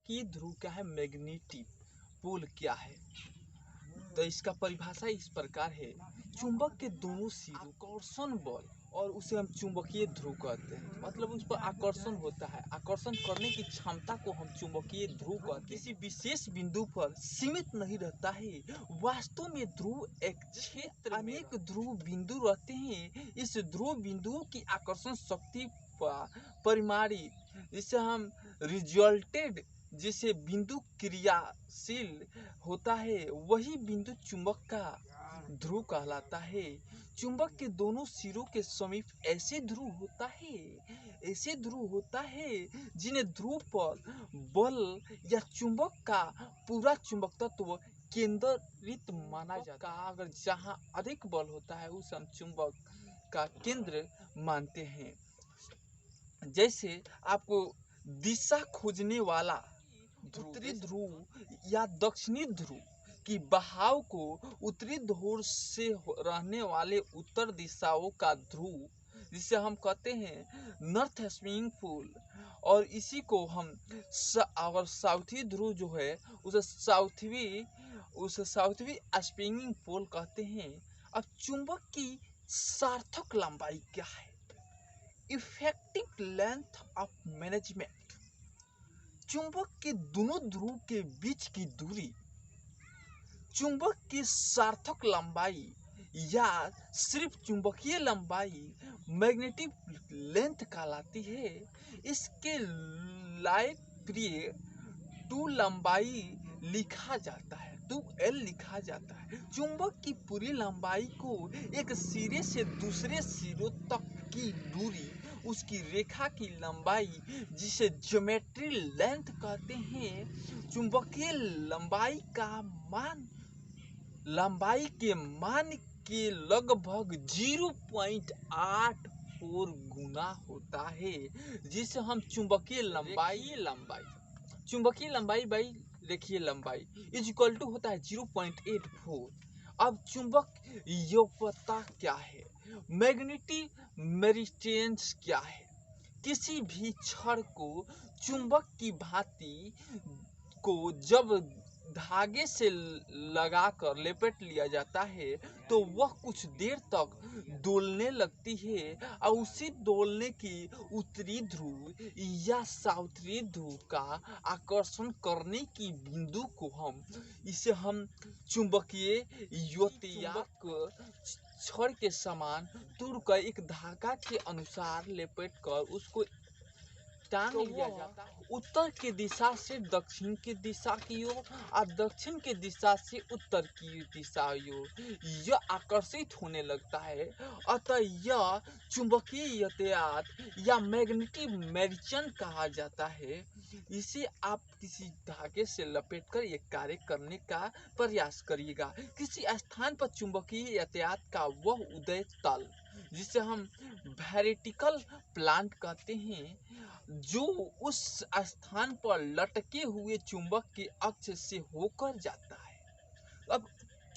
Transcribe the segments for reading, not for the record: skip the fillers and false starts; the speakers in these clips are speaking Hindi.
चुंबकीय ध्रुव क्या है, मैग्नेटिक पोल क्या है। तो इसका परिभाषा इस प्रकार है, चुंबक के दोनों सिरों आकर्षण बल और उसे हम चुंबकीय ध्रुव कहते हैं। मतलब उस पर आकर्षण होता है, आकर्षण करने की क्षमता को हम चुंबकीय ध्रुव कहते हैं। किसी विशेष बिंदु पर सीमित नहीं रहता है। वास्तव में ध्रुव एक क्षेत्र अनेक ध्रुव बिंदु रहते हैं। इस ध्रुव बिंदुओं की आकर्षण शक्ति परिमाणित, जिसे हम रिजल्टेड, जिसे बिंदु क्रियाशील होता है, वही बिंदु चुंबक का ध्रुव कहलाता है। चुंबक के दोनों सिरों के समीप ऐसे ध्रुव होता है जिन्हें ध्रुव पर बल या चुंबक का पूरा चुंबक तत्व केंद्रित माना जाता है। अगर जहाँ अधिक बल होता है उसे हम चुंबक का केंद्र मानते हैं। जैसे आपको दिशा खोजने वाला उत्तरी ध्रुव या दक्षिणी ध्रुव की बहाव को उत्तरी ध्रुव से रहने वाले उत्तर दिशाओं का ध्रुव, जिसे हम कहते हैं नॉर्थ स्विंगिंग पोल, और इसी को हम अगर साउथी ध्रुव जो है उसे साउथवी स्विंगिंग पोल कहते हैं। अब चुंबक की सार्थक लंबाई क्या है, इफेक्टिव लेंथ ऑफ मैनेजमेंट। चुंबक के दोनों ध्रुव के बीच की दूरी चुंबक की सार्थक लंबाई या सिर्फ चुंबकीय लंबाई मैग्नेटिक लेंथ कहलाती है। इसके लायक प्रिय 2 लंबाई लिखा जाता है, 2L लिखा जाता है। चुंबक की पूरी लंबाई को एक सिरे से दूसरे सिरों तक की दूरी, उसकी रेखा की लंबाई, जिसे ज्योमेट्री लेंथ कहते हैं। चुंबकीय लंबाई के मान के लगभग 0.84 गुना होता है, जिसे हम चुंबकीय लंबाई बाई रेखीय लंबाई इज इक्वल टू होता है 0.84। अब चुंबक योग्यता क्या है, मैग्नेटिक मेरिटेंस क्या है। किसी भी छड़ को चुंबक की भांति को जब धागे से लगाकर लपेट लिया जाता है तो वह कुछ देर तक डोलने लगती है, और उसी डोलने की उत्तरी ध्रुव या साउथी ध्रुव का आकर्षण करने की बिंदु को हम चुंबकीय चुंबक छड़ के समान तोड़कर एक धागा के अनुसार लपेट कर उसको टांग लिया जाता है। उत्तर की दिशा से दक्षिण की दिशा की ओर और दक्षिण की दिशा से उत्तर की दिशा की ओर यह आकर्षित होने लगता है। अतः यह चुंबकीय यातायात या मैग्नेटिक मेरिटेंस कहा जाता है। इसे आप किसी धागे से लपेटकर ये कार्य करने का प्रयास करिएगा। किसी स्थान पर चुंबकीय यातायात का वह उदय तल, जिसे हम वर्टिकल प्लांट कहते हैं, जो उस स्थान पर लटके हुए चुंबक के अक्ष से होकर जाता है। अब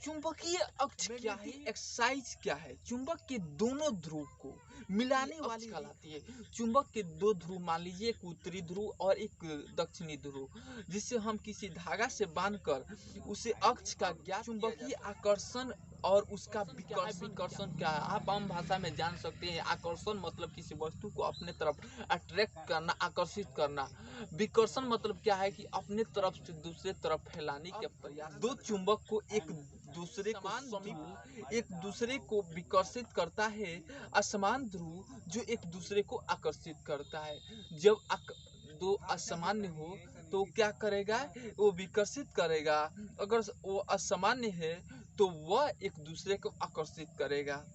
चुंबकीय अक्ष क्या है, एक्साइज क्या है, चुंबक के दोनों ध्रुव को मिलाने वाली कहलाती है। चुंबक के 2 ध्रुव मान लीजिए, एक उत्तरी ध्रुव और एक दक्षिणी ध्रुव, जिसे हम किसी धागा से बांधकर उसे अक्ष का ज्ञात चुंबकीय आकर्षण और उसका विकर्षण क्या है, आप आम भाषा में जान सकते हैं। आकर्षण मतलब किसी वस्तु को अपने तरफ अट्रैक्ट करना, आकर्षित करना। विकर्षण मतलब क्या है कि अपने तरफ से दूसरे तरफ फैलाने के प्रयास। 2 चुंबक को एक दूसरे को विकर्षित करता है, असमान ध्रुव जो एक दूसरे को आकर्षित करता है। जब 2 असामान्य हो तो क्या करेगा, वो विकर्षित करेगा। अगर वो असामान्य है तो वह एक दूसरे को आकर्षित करेगा।